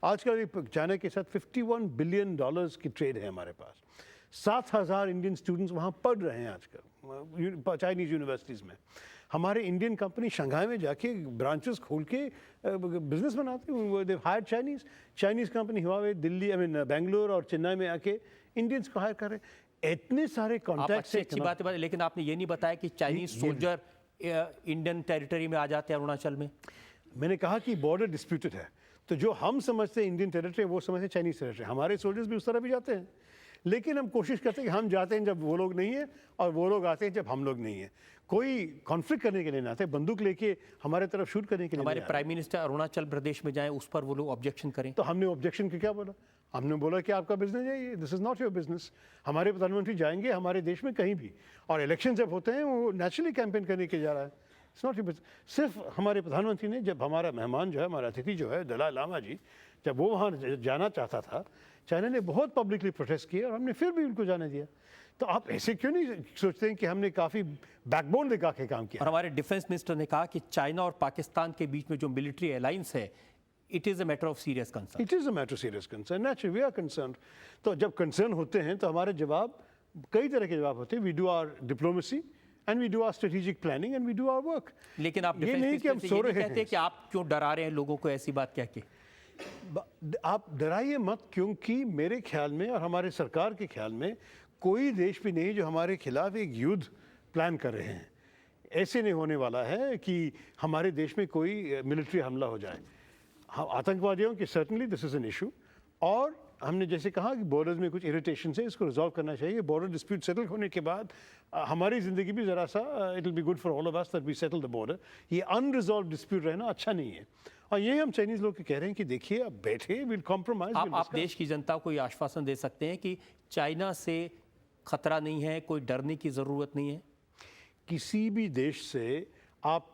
आजकल चाइना के साथ $51 बिलियन की ट्रेड है हमारे पास। 7,000 इंडियन स्टूडेंट्स वहाँ पढ़ रहे हैं आजकल चाइनीज़ यूनिवर्सिटीज़ में। हमारे इंडियन कंपनी शंघाई में जाके ब्रांचेस खोल के बिजनेस बनाते हैं। They hire Chinese company Huawei Delhi Bangalore और चेन्नई में आके इंडियंस को हायर कर रहे हैं। इतने सारे कॉन्टैक्ट। अच्छी बात है, लेकिन आपने ये नहीं बताया कि चाइनीज सोल्जर इंडियन टेरिटरी में आ जाते हैं अरुणाचल में। मैंने कहा कि बॉर्डर डिस्प्यूटेड है, तो जो हम समझते हैं इंडियन टेरिटरी वो समझते हैं चाइनीज टेरिटरी। हमारे सोल्जर्स भी उस तरह भी जाते हैं, लेकिन हम कोशिश करते हैं कि हम जाते हैं जब वो लोग नहीं है और वो लोग आते हैं जब हम लोग नहीं है। कोई कॉन्फ्लिक्ट करने के लिए ना आते, बंदूक लेके हमारे तरफ शूट करने के लिए। हमारे प्राइम मिनिस्टर अरुणाचल प्रदेश में जाएं, उस पर वो लोग ऑब्जेक्शन करें, तो हमने ऑब्जेक्शन की क्या बोला? हमने बोला कि आपका बिजनेस है ये, this is not your business. हमारे प्रधानमंत्री जाएंगे हमारे देश में कहीं भी, और इलेक्शन जब होते हैं वो नेचुरली कैंपेन करने के जा रहा है। It's not your business. सिर्फ हमारे प्रधानमंत्री ने, जब हमारा मेहमान जो है, हमारा अतिथि जो है दलाई लामा जी, जब वो वहाँ जाना चाहता था, चाइना ने बहुत पब्लिकली प्रोटेस्ट किया और हमने फिर भी उनको जाने दिया। तो आप ऐसे क्यों नहीं सोचते हैं कि हमने काफ़ी बैकबोन दिखा के काम किया? और हमारे डिफेंस मिनिस्टर ने कहा कि चाइना और पाकिस्तान के बीच में जो मिलिट्री अलायंस है, it is a matter of serious concern. It is a matter of serious concern, naturally we are concern. तो जब कंसर्न होते हैं तो हमारे जवाब कई तरह के जवाब होते हैं। We do our diplomacy and we do our strategic planning and we do our work. लेकिन आप ये नहीं कि हम सो रहे कहते कि आप क्यों डरा रहे हैं लोगों को ऐसी बात कह के। आप डराइए मत, क्योंकि मेरे ख्याल में और हमारे सरकार के ख्याल में कोई देश भी नहीं जो हमारे खिलाफ एक युद्ध प्लान कर रहे हैं। ऐसे नहीं होने वाला है कि हमारे देश में कोई मिलिट्री हमला हो जाए। हाँ, आतंकवादियों की certainly this is an issue, और हमने जैसे कहा कि बॉर्डर्स में कुछ इरिटेशन है, इसको रिजॉल्व करना चाहिए। बॉर्डर डिस्प्यूट सेटल होने के बाद हमारी ज़िंदगी भी ज़रा सा it will be good for all of us that we settle the border. ये अनरिजॉल्व डिस्प्यूट रहना अच्छा नहीं है, और ये हम चाइनीज़ लोग कह रहे हैं कि देखिए अब बैठे, विल कॉम्प्रोमाइज। आप देश की जनता को ये आश्वासन दे सकते हैं कि चाइना से खतरा नहीं है, कोई डरने की ज़रूरत नहीं है? किसी भी देश से आप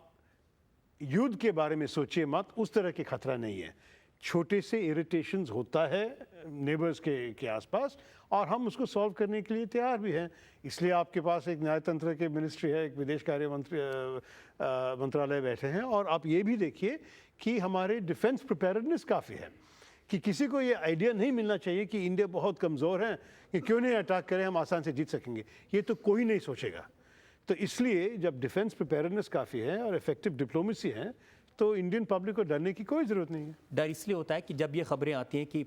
युद्ध के बारे में सोचिए मत, उस तरह के खतरा नहीं है। छोटे से इरिटेशंस होता है नेबर्स के आसपास, और हम उसको सॉल्व करने के लिए तैयार भी हैं। इसलिए आपके पास एक न्यायतंत्र के मिनिस्ट्री है, एक विदेश कार्य मंत्रालय बैठे हैं, और आप ये भी देखिए कि हमारे डिफेंस प्रिपेयर्डनेस काफ़ी है, कि किसी को ये आइडिया नहीं मिलना चाहिए कि इंडिया बहुत कमज़ोर है, कि क्यों नहीं अटैक करें, हम आसान से जीत सकेंगे। ये तो कोई नहीं सोचेगा। तो इसलिए जब डिफेंस प्रिपेयर्डनेस काफ़ी है और इफेक्टिव डिप्लोमेसी है, तो इंडियन पब्लिक को डरने की कोई ज़रूरत नहीं है। डर इसलिए होता है कि जब ये खबरें आती हैं कि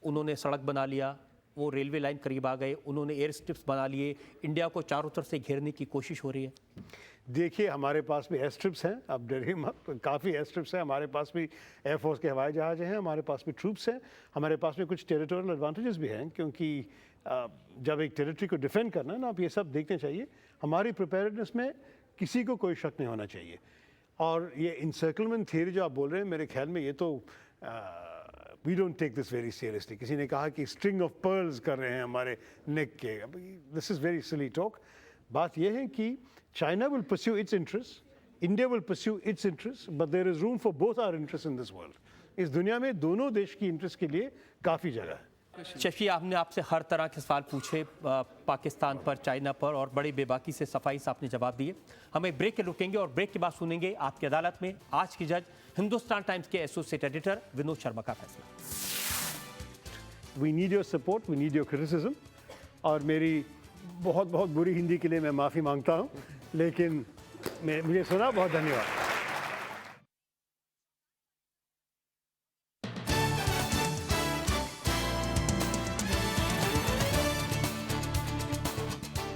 उन्होंने सड़क बना लिया, वो रेलवे लाइन करीब आ गए, उन्होंने एयर स्ट्रिप्स बना लिए, इंडिया को चारों तरफ से घेरने की कोशिश हो रही है। देखिए, हमारे पास भी एयर स्ट्रिप्स हैं, आप डरिए मत, काफ़ी एयर स्ट्रिप्स हैं। हमारे पास भी एयरफोर्स के हवाई जहाज़ हैं, हमारे पास भी ट्रूप्स हैं, हमारे पास में कुछ टेरिटोरियल एडवांटेजेस भी हैं, क्योंकि जब एक टेरिटरी को डिफेंड करना है ना, आप ये सब देखने चाहिए। हमारी प्रिपेयर्डनेस में किसी को कोई शक नहीं होना चाहिए। और ये इंसर्कलमेंट थियरी जो आप बोल रहे हैं, मेरे ख्याल में ये तो we don't take this very seriously. किसी ने कहा कि स्ट्रिंग ऑफ पर्ल्स कर रहे हैं हमारे नेक के, this is very silly talk. बात यह है कि China will pursue its interest, India will pursue its interest, but there is room for both our interest in this world. इस दुनिया में दोनों देश की इंटरेस्ट के लिए काफ़ी जगह है। शशि, हमने आपसे हर तरह के सवाल पूछे, पाकिस्तान पर, चाइना पर, और बड़ी बेबाकी से सफाई से आपने जवाब दिए। हम एक ब्रेक के रुकेंगे और ब्रेक के बाद सुनेंगे आपकी अदालत में आज की जज हिंदुस्तान टाइम्स के एसोसिएट एडिटर विनोद शर्मा का फैसला। We need your support, we need your criticism. और मेरी बहुत बहुत बुरी हिंदी के लिए मैं माफ़ी मांगता हूँ, लेकिन मुझे सुना, बहुत धन्यवाद।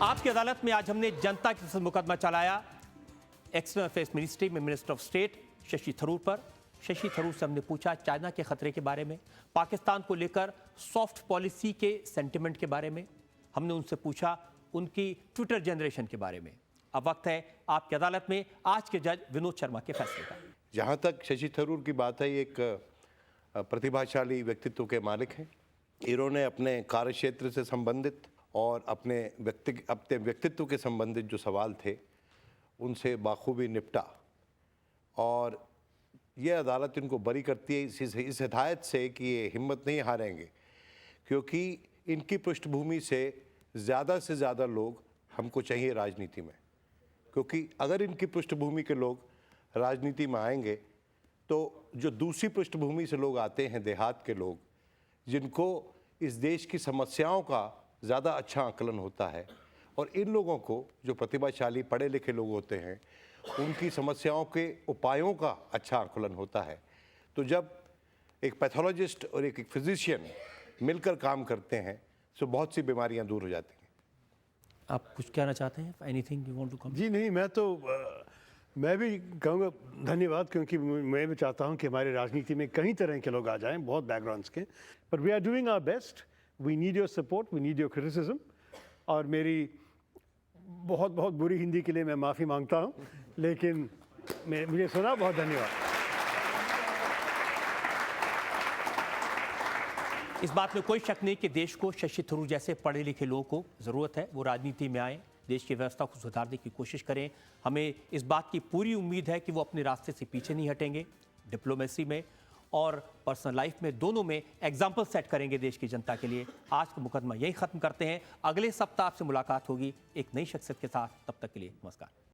आपकी अदालत में आज हमने जनता के साथ मुकदमा चलाया एक्सटर्नल अफेयर्स मिनिस्ट्री में minister of state Shashi Tharoor पर। शशि थरूर से हमने पूछा चाइना के खतरे के बारे में, पाकिस्तान को लेकर सॉफ्ट पॉलिसी के सेंटिमेंट के बारे में, हमने उनसे पूछा उनकी ट्विटर जनरेशन के बारे में। अब वक्त है आपकी अदालत में आज के जज विनोद शर्मा के फैसले का। जहाँ तक शशि थरूर की बात है, एक प्रतिभाशाली व्यक्तित्व के मालिक हैं। इन्होंने अपने कार्यक्षेत्र से संबंधित और अपने व्यक्तित्व के संबंधित जो सवाल थे उनसे बाखूबी निपटा, और ये अदालत इनको बरी करती है इस हिदायत से कि ये हिम्मत नहीं हारेंगे, क्योंकि इनकी पृष्ठभूमि से ज़्यादा लोग हमको चाहिए राजनीति में। क्योंकि अगर इनकी पृष्ठभूमि के लोग राजनीति में आएंगे तो जो दूसरी पृष्ठभूमि से लोग आते हैं, देहात के लोग, जिनको इस देश की समस्याओं का ज़्यादा अच्छा आकलन होता है, और इन लोगों को जो प्रतिभाशाली पढ़े लिखे लोग होते हैं उनकी समस्याओं के उपायों का अच्छा आकलन होता है। तो जब एक पैथोलॉजिस्ट और एक फिजिशियन मिलकर काम करते हैं तो बहुत सी बीमारियां दूर हो जाती हैं। आप कुछ कहना चाहते हैं? Anything you want to come? जी नहीं, मैं भी कहूँगा धन्यवाद, क्योंकि मैं भी चाहता हूँ कि हमारी राजनीति में कई तरह के लोग आ जाएं, बहुत बैकग्राउंड्स के, but we are doing our best. We need your support, we need your criticism. और मेरी बहुत बहुत बुरी हिंदी के लिए मैं माफ़ी मांगता हूँ, लेकिन मुझे सुना, बहुत धन्यवाद। इस बात में कोई शक नहीं कि देश को शशि थरूर जैसे पढ़े लिखे लोगों को ज़रूरत है, वो राजनीति में आए, देश की व्यवस्था को सुधारने की कोशिश करें। हमें इस बात की पूरी उम्मीद है कि वो अपने रास्ते से पीछे नहीं हटेंगे, डिप्लोमेसी में और पर्सनल लाइफ में, दोनों में एग्जाम्पल सेट करेंगे देश की जनता के लिए। आज का मुकदमा यही ख़त्म करते हैं। अगले सप्ताह आपसे मुलाकात होगी एक नई शख्सियत के साथ। तब तक के लिए नमस्कार।